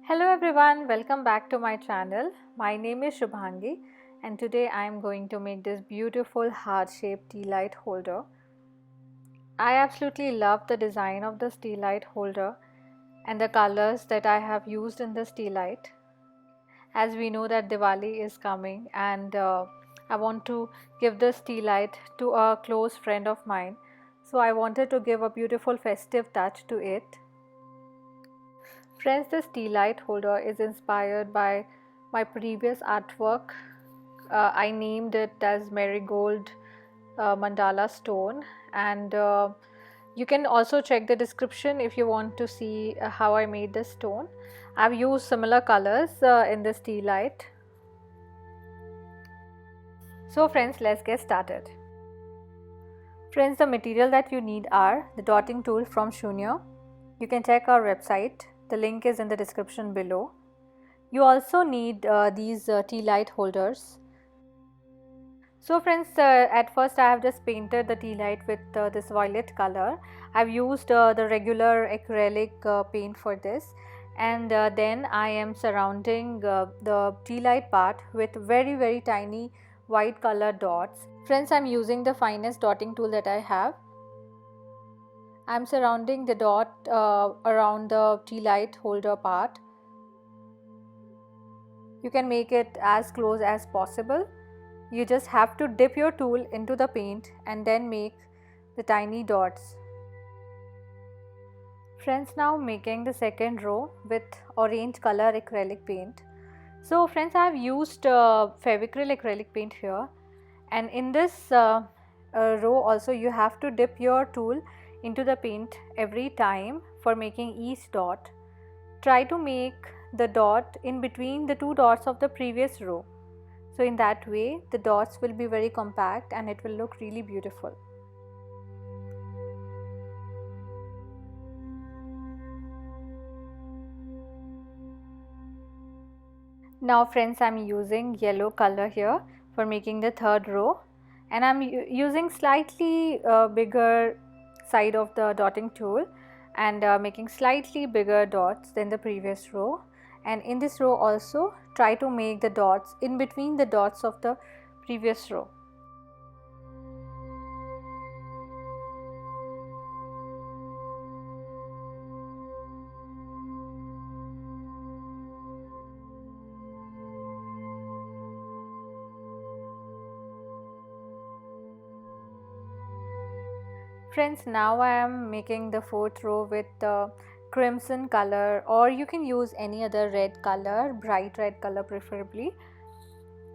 Hello everyone, welcome back to my channel. My name is Shubhangi and today I am going to make this beautiful heart-shaped tea light holder. I absolutely love the design of this tea light holder and the colors that I have used in this tea light. As we know that Diwali is coming and I want to give this tea light to a close friend of mine. So I wanted to give a beautiful festive touch to it. Friends, this tea light holder is inspired by my previous artwork. I named it as Marigold Mandala Stone, and you can also check the description if you want to see how I made this stone. I've used similar colors in this tea light. So friends, let's get started. Friends, the material that you need are the dotting tool from Shoonya. You can check our website. The link is in the description below. You also need these tea light holders. So friends, at first I have just painted the tea light with this violet color. I've used the regular acrylic paint for this, and then I am surrounding the tea light part with very tiny white color dots. Friends, I'm using the finest dotting tool that I have. I'm surrounding the dot around the tea light holder part. You can make it as close as possible. You just have to dip your tool into the paint and then make the tiny dots. Friends, now making the second row with orange color acrylic paint. So friends, I have used Fevicryl acrylic paint here, and in this row also you have to dip your tool into the paint every time for making each dot. Try to make the dot in between the two dots of the previous row. So in that way the dots will be very compact and it will look really beautiful. Now friends, I'm using yellow color here for making the third row, and I'm using slightly bigger side of the dotting tool and making slightly bigger dots than the previous row. And in this row also try to make the dots in between the dots of the previous row. Friends, now I am making the fourth row with the crimson color, or you can use any other red color, bright red color preferably.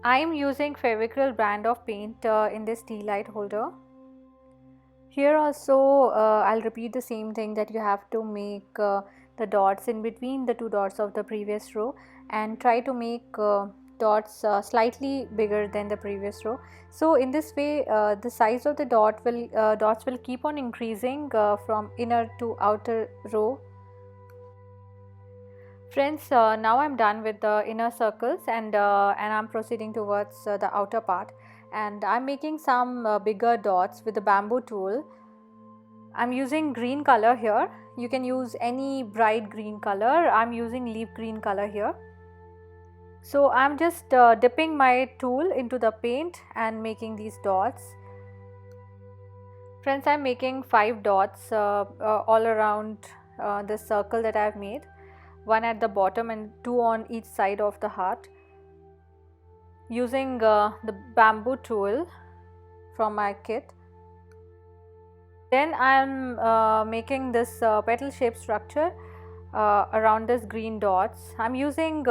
I am using Fevicryl brand of paint in this tea light holder. Here also I'll repeat the same thing, that you have to make the dots in between the two dots of the previous row and try to make dots slightly bigger than the previous row. So in this way the size of the dots will keep on increasing from inner to outer row. Friends, now I'm done with the inner circles and I'm proceeding towards the outer part, and I'm making some bigger dots with the bamboo tool. I'm using green color here. You can use any bright green color. I'm using leaf green color here. So I'm just dipping my tool into the paint and making these dots. Friends, I'm making 5 dots all around the circle that I've made. One at the bottom and 2 on each side of the heart, using the bamboo tool from my kit. Then I am making this petal shaped structure around this green dots. I'm using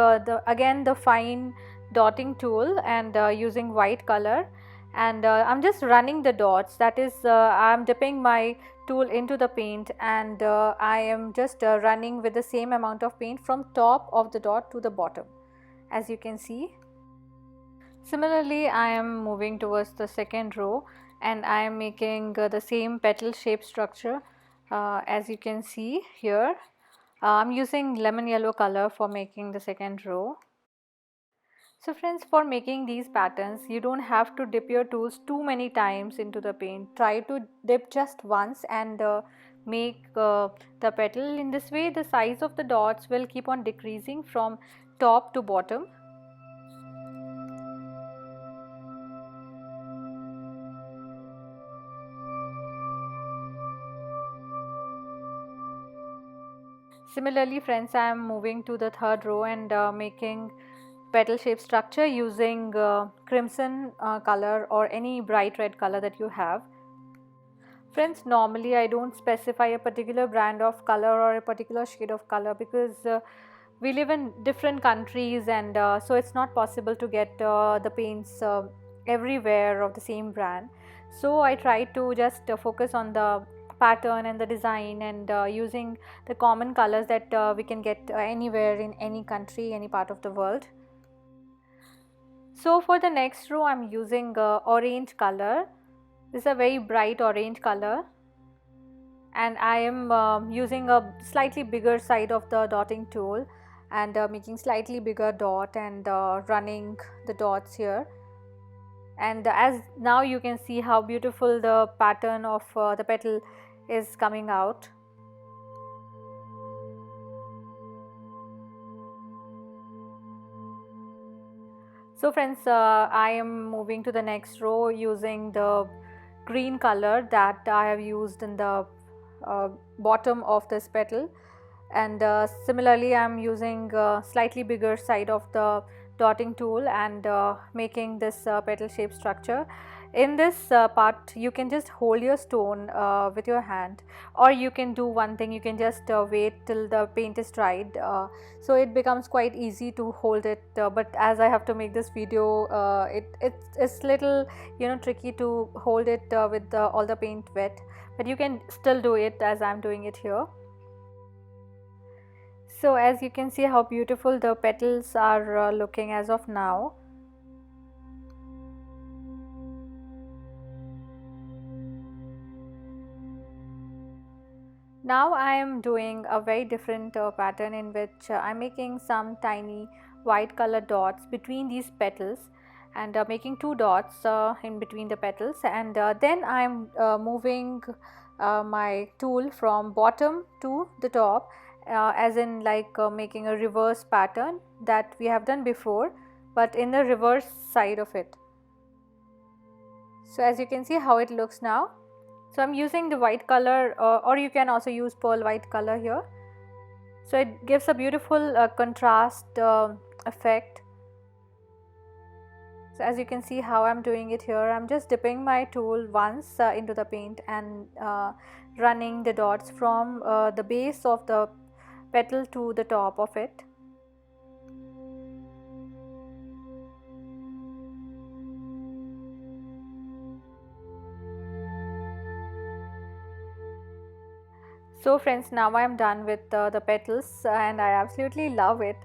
again the fine dotting tool and using white color, and I'm just running the dots. That is, I'm dipping my tool into the paint and I am just running with the same amount of paint from top of the dot to the bottom, as you can see. Similarly, I am moving towards the second row and I am making the same petal shape structure as you can see here. I'm using lemon yellow color for making the second row. So friends, for making these patterns, you don't have to dip your tools too many times into the paint. Try to dip just once and make the petal. In this way the size of the dots will keep on decreasing from top to bottom. Similarly friends, I am moving to the third row and making petal shape structure using crimson color or any bright red color that you have. Friends, normally I don't specify a particular brand of color or a particular shade of color because we live in different countries, and so it's not possible to get the paints everywhere of the same brand. So I try to just focus on the pattern and the design, and using the common colors that we can get anywhere in any country, any part of the world. So for the next row I'm using orange color. This is a very bright orange color, and I am using a slightly bigger side of the dotting tool and making slightly bigger dot and running the dots here. And as now you can see how beautiful the pattern of the petal is coming out. So friends, I am moving to the next row using the green color that I have used in the bottom of this petal, and similarly I am using slightly bigger side of the dotting tool and making this petal shape structure. In this part you can just hold your stone with your hand, or you can do one thing, you can just wait till the paint is dried, so it becomes quite easy to hold it, but as I have to make this video, it's little tricky to hold it with all the paint wet, but you can still do it as I'm doing it here. So as you can see how beautiful the petals are looking as of now. Now I am doing a very different pattern in which I'm making some tiny white color dots between these petals, and making two dots in between the petals, and then I'm moving my tool from bottom to the top, as in like making a reverse pattern that we have done before, but in the reverse side of it. So as you can see how it looks now. So I'm using the white color, or you can also use pearl white color here. So it gives a beautiful contrast effect. So as you can see how I'm doing it here, I'm just dipping my tool once into the paint and running the dots from the base of the petal to the top of it. So friends, now I am done with the petals and I absolutely love it.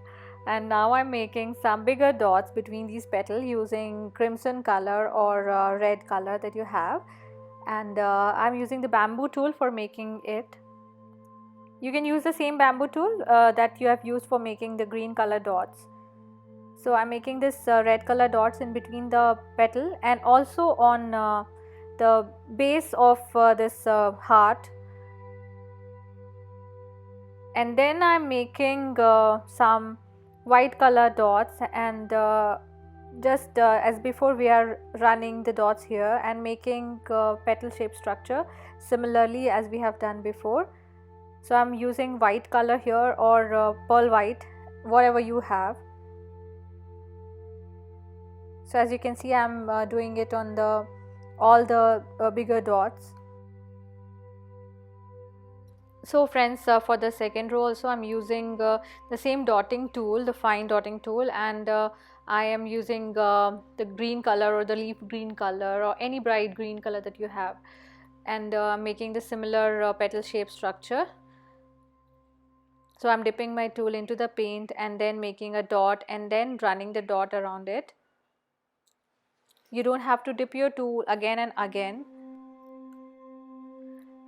And now I'm making some bigger dots between these petals using crimson color or red color that you have, and I'm using the bamboo tool for making it. You can use the same bamboo tool that you have used for making the green color dots. So I'm making this red color dots in between the petal and also on the base of this heart. And then I'm making some white color dots, and just as before we are running the dots here and making petal shape structure similarly as we have done before. So I'm using white color here or pearl white, whatever you have. So as you can see I'm doing it on all the bigger dots. So friends, for the second row also I'm using the same dotting tool, the fine dotting tool, and I am using the green color or the leaf green color or any bright green color that you have, and making the similar petal shape structure. So I'm dipping my tool into the paint and then making a dot and then running the dot around it. You don't have to dip your tool again and again.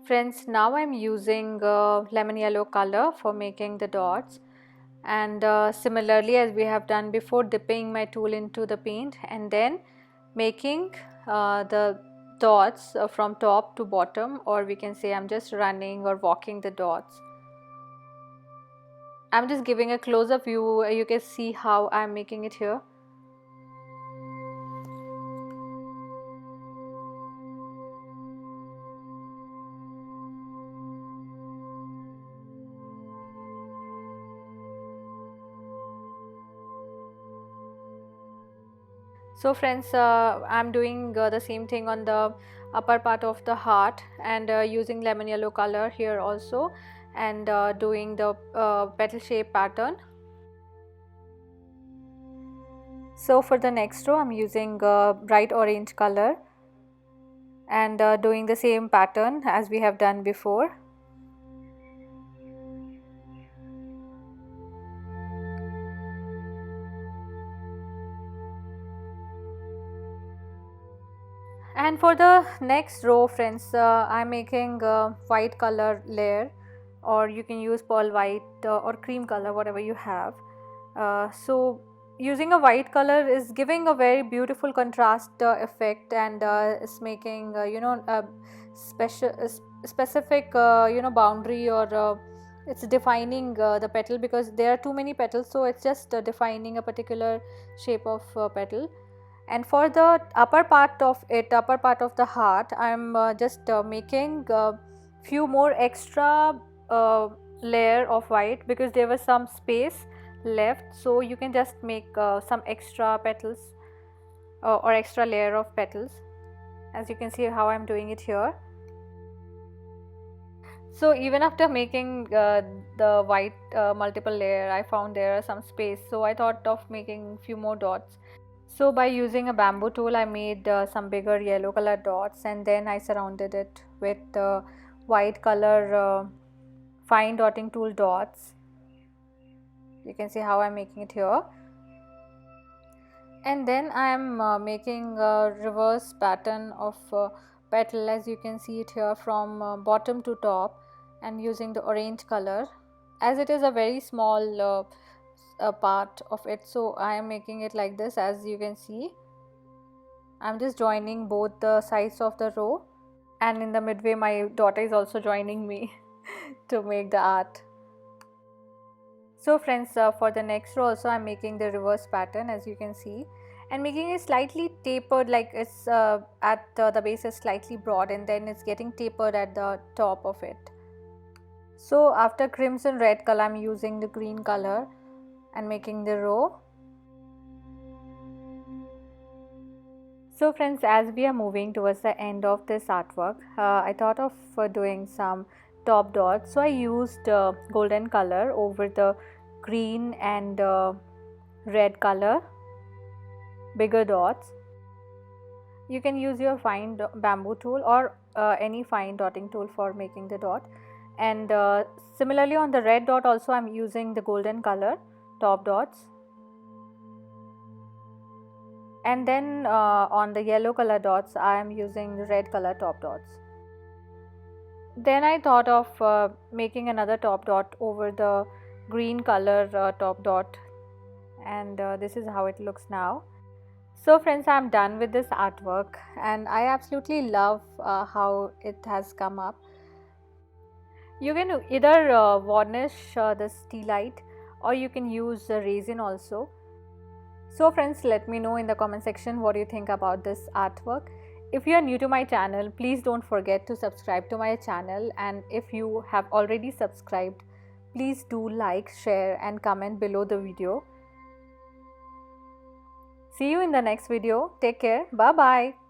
Friends, now I'm using lemon yellow color for making the dots, and similarly as we have done before, dipping my tool into the paint and then making the dots from top to bottom, or we can say I'm just running or walking the dots. I'm just giving a close-up view. You can see how I'm making it here. So friends, I'm doing the same thing on the upper part of the heart, and using lemon yellow color here also, and doing the petal shape pattern. So for the next row I'm using bright orange color and doing the same pattern as we have done before. And for the next row friends, I'm making white color layer, or you can use pearl white or cream color, whatever you have. So using a white color is giving a very beautiful contrast effect, and it's making a specific boundary, or it's defining the petal, because there are too many petals, so it's just defining a particular shape of petal. And for the upper part of the heart, I'm just making few more extra layer of white, because there was some space left, so you can just make some extra petals or extra layer of petals, as you can see how I'm doing it here. So even after making the white multiple layer, I found there are some space, so I thought of making few more dots. So by using a bamboo tool, I made some bigger yellow color dots, and then I surrounded it with white color fine dotting tool dots. You can see how I'm making it here. And then I am making a reverse pattern of petal, as you can see it here, from bottom to top, and using the orange color, as it is a very small part of it, so I am making it like this. As you can see, I'm just joining both the sides of the row, and in the midway my daughter is also joining me to make the art. So friends, for the next row also I'm making the reverse pattern, as you can see, and making it slightly tapered, like it's at the base is slightly broad, and then it's getting tapered at the top of it. So after crimson red color, I'm using the green color and making the row. So friends, as we are moving towards the end of this artwork, I thought of doing some top dots. So I used golden color over the green and red color, bigger dots. You can use your fine bamboo tool or any fine dotting tool for making the dot. And similarly on the red dot also I'm using the golden color top dots. And then on the yellow color dots I am using the red color top dots. Then I thought of making another top dot over the green color top dot, and this is how it looks now. So friends, I'm done with this artwork, and I absolutely love how it has come up. You can either varnish the steelite, or you can use resin also. So friends, let me know in the comment section what you think about this artwork. If you are new to my channel, please don't forget to subscribe to my channel, and if you have already subscribed, please do like, share and comment below the video. See you in the next video. Take care. Bye bye.